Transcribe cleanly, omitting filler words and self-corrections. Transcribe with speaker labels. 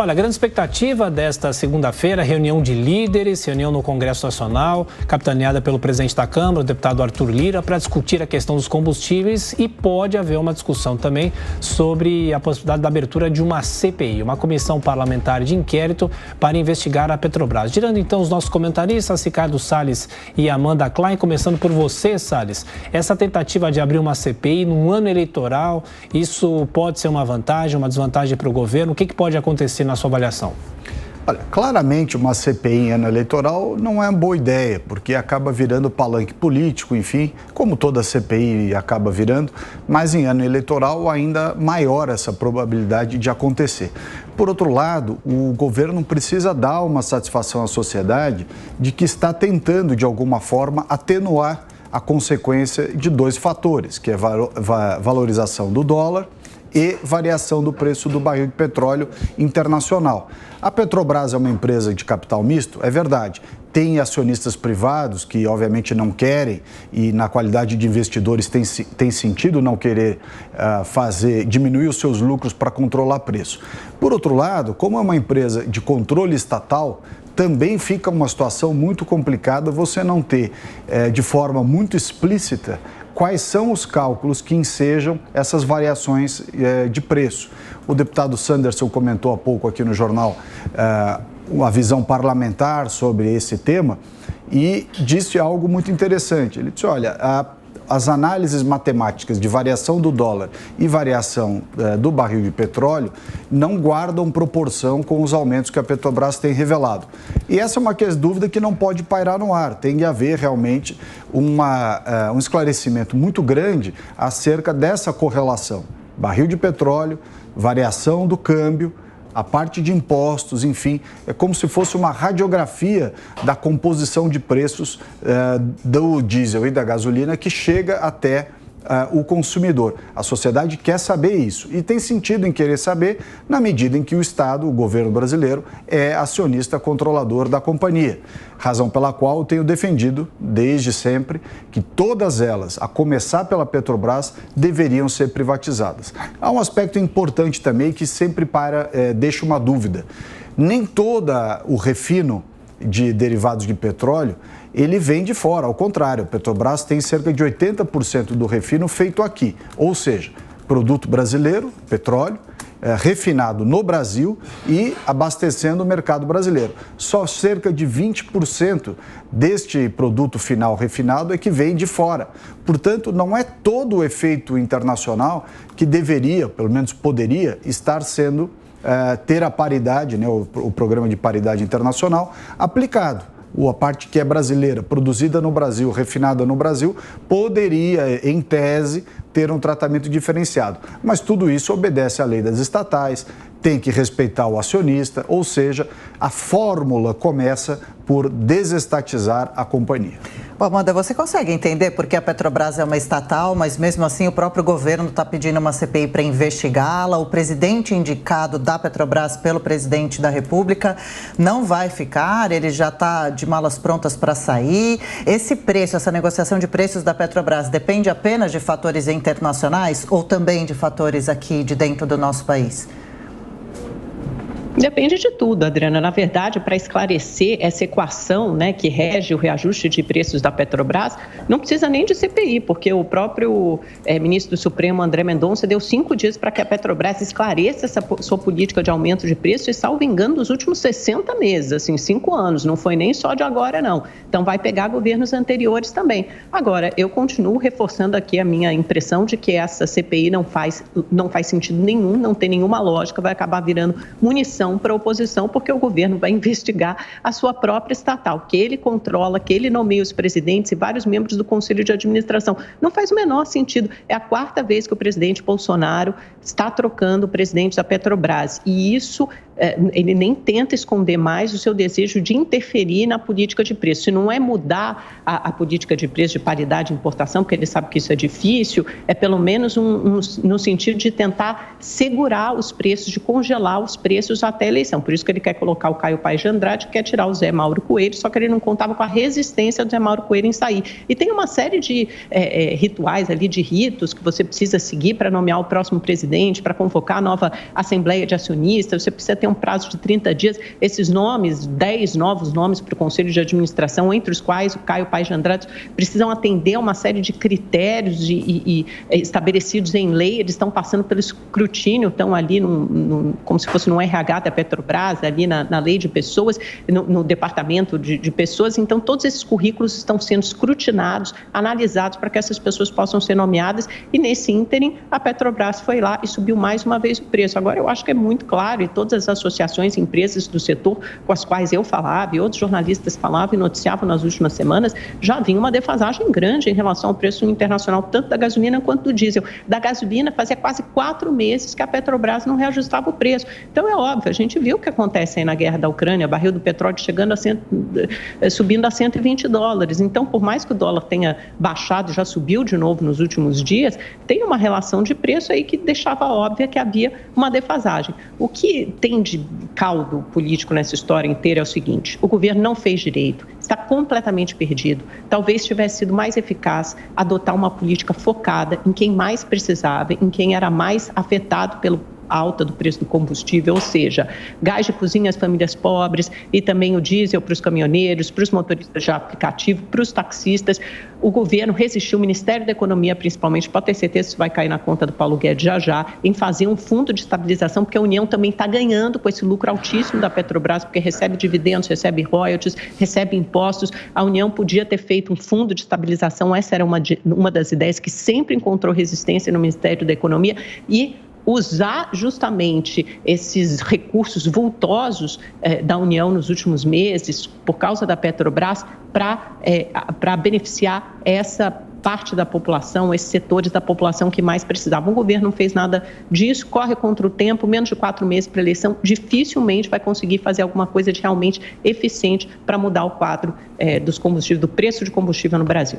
Speaker 1: Olha, a grande expectativa desta segunda-feira, reunião de líderes, reunião no Congresso Nacional, capitaneada pelo presidente da Câmara, o deputado Arthur Lira, para discutir a questão dos combustíveis e pode haver uma discussão também sobre a possibilidade da abertura de uma CPI, uma comissão parlamentar de inquérito para investigar a Petrobras. Girando então os nossos comentaristas, Ricardo Salles e Amanda Klein, começando por você, Salles. Essa tentativa de abrir uma CPI num ano eleitoral, isso pode ser uma vantagem, uma desvantagem para o governo? O que pode acontecer na sua avaliação?
Speaker 2: Olha, claramente uma CPI em ano eleitoral não é uma boa ideia, porque acaba virando palanque político, enfim, como toda CPI acaba virando, mas em ano eleitoral ainda maior essa probabilidade de acontecer. Por outro lado, o governo precisa dar uma satisfação à sociedade de que está tentando, de alguma forma, atenuar a consequência de dois fatores, que é a valorização do dólar e variação do preço do barril de petróleo internacional. A Petrobras é uma empresa de capital misto, é verdade. Tem acionistas privados que, obviamente, não querem e, na qualidade de investidores, tem sentido não querer diminuir os seus lucros para controlar preço. Por outro lado, como é uma empresa de controle estatal, também fica uma situação muito complicada você não ter, de forma muito explícita, quais são os cálculos que ensejam essas variações de preço. O deputado Sanderson comentou há pouco aqui no jornal a visão parlamentar sobre esse tema e disse algo muito interessante. Ele disse, olha, as análises matemáticas de variação do dólar e variação do barril de petróleo não guardam proporção com os aumentos que a Petrobras tem revelado. E essa é uma dúvida que não pode pairar no ar. Tem de haver realmente um esclarecimento muito grande acerca dessa correlação. Barril de petróleo, variação do câmbio, a parte de impostos, enfim, é como se fosse uma radiografia da composição de preços do diesel e da gasolina que chega até o consumidor. A sociedade quer saber isso e tem sentido em querer saber na medida em que o Estado, o governo brasileiro, é acionista controlador da companhia. Razão pela qual eu tenho defendido desde sempre que todas elas, a começar pela Petrobras, deveriam ser privatizadas. Há um aspecto importante também que sempre deixa uma dúvida. Nem todo o refino de derivados de petróleo ele vem de fora, ao contrário, a Petrobras tem cerca de 80% do refino feito aqui, ou seja, produto brasileiro, petróleo, refinado no Brasil e abastecendo o mercado brasileiro. Só cerca de 20% deste produto final refinado é que vem de fora. Portanto, não é todo o efeito internacional que deveria, pelo menos poderia, estar sendo, ter a paridade, né, o programa de paridade internacional aplicado. A parte que é brasileira, produzida no Brasil, refinada no Brasil, poderia, em tese, ter um tratamento diferenciado. Mas tudo isso obedece à lei das estatais, tem que respeitar o acionista, ou seja, a fórmula começa por desestatizar a companhia.
Speaker 3: Bom, Amanda, você consegue entender por que a Petrobras é uma estatal, mas mesmo assim o próprio governo está pedindo uma CPI para investigá-la? O presidente indicado da Petrobras pelo presidente da República não vai ficar, ele já está de malas prontas para sair. Esse preço, essa negociação de preços da Petrobras depende apenas de fatores internacionais ou também de fatores aqui de dentro do nosso país?
Speaker 4: Depende de tudo, Adriana. Na verdade, para esclarecer essa equação, né, que rege o reajuste de preços da Petrobras, não precisa nem de CPI, porque o próprio ministro do Supremo, André Mendonça, deu 5 dias para que a Petrobras esclareça essa sua política de aumento de preço e, salvo engano, dos últimos 60 meses, assim, 5 anos, não foi nem só de agora, não. Então, vai pegar governos anteriores também. Agora, eu continuo reforçando aqui a minha impressão de que essa CPI não faz sentido nenhum, não tem nenhuma lógica, vai acabar virando munição para a oposição, porque o governo vai investigar a sua própria estatal, que ele controla, que ele nomeia os presidentes e vários membros do Conselho de Administração. Não faz o menor sentido. É a 4ª vez que o presidente Bolsonaro está trocando o presidente da Petrobras. E isso, ele nem tenta esconder mais o seu desejo de interferir na política de preço. Se não é mudar a política de preço de paridade de importação, porque ele sabe que isso é difícil, é pelo menos no sentido de tentar segurar os preços, de congelar os preços até a eleição. Por isso que ele quer colocar o Caio Paes de Andrade, quer tirar o Zé Mauro Coelho, só que ele não contava com a resistência do Zé Mauro Coelho em sair. E tem uma série de rituais ali, de ritos que você precisa seguir para nomear o próximo presidente, para convocar a nova Assembleia de Acionistas, você precisa ter tem um prazo de 30 dias. Esses nomes, 10 novos nomes para o Conselho de Administração, entre os quais o Caio Paes de Andrade, precisam atender a uma série de critérios estabelecidos em lei. Eles estão passando pelo escrutínio, estão ali como se fosse no RH da Petrobras, ali na lei de pessoas, no departamento de pessoas. Então, todos esses currículos estão sendo escrutinados, analisados para que essas pessoas possam ser nomeadas, e nesse ínterim a Petrobras foi lá e subiu mais uma vez o preço. Agora, eu acho que é muito claro, e todas as associações e empresas do setor com as quais eu falava e outros jornalistas falavam e noticiavam nas últimas semanas, já vinha uma defasagem grande em relação ao preço internacional, tanto da gasolina quanto do diesel. Da gasolina, fazia quase 4 meses que a Petrobras não reajustava o preço. Então, é óbvio, a gente viu o que acontece aí na guerra da Ucrânia, o barril do petróleo chegando subindo a $120. Então, por mais que o dólar tenha baixado, já subiu de novo nos últimos dias, tem uma relação de preço aí que deixava óbvia que havia uma defasagem. O que tem de caldo político nessa história inteira é o seguinte: o governo não fez direito, está completamente perdido. Talvez tivesse sido mais eficaz adotar uma política focada em quem mais precisava, em quem era mais afetado pelo alta do preço do combustível, ou seja, gás de cozinha às famílias pobres e também o diesel para os caminhoneiros, para os motoristas de aplicativo, para os taxistas. O governo resistiu, o Ministério da Economia principalmente, pode ter certeza que isso vai cair na conta do Paulo Guedes já, em fazer um fundo de estabilização, porque a União também está ganhando com esse lucro altíssimo da Petrobras, porque recebe dividendos, recebe royalties, recebe impostos. A União podia ter feito um fundo de estabilização, essa era uma das ideias que sempre encontrou resistência no Ministério da Economia, e usar justamente esses recursos vultosos da União nos últimos meses, por causa da Petrobras, para beneficiar essa parte da população, esses setores da população que mais precisavam. O governo não fez nada disso, corre contra o tempo, menos de 4 meses para a eleição, dificilmente vai conseguir fazer alguma coisa de realmente eficiente para mudar o quadro dos combustíveis, do preço de combustível no Brasil.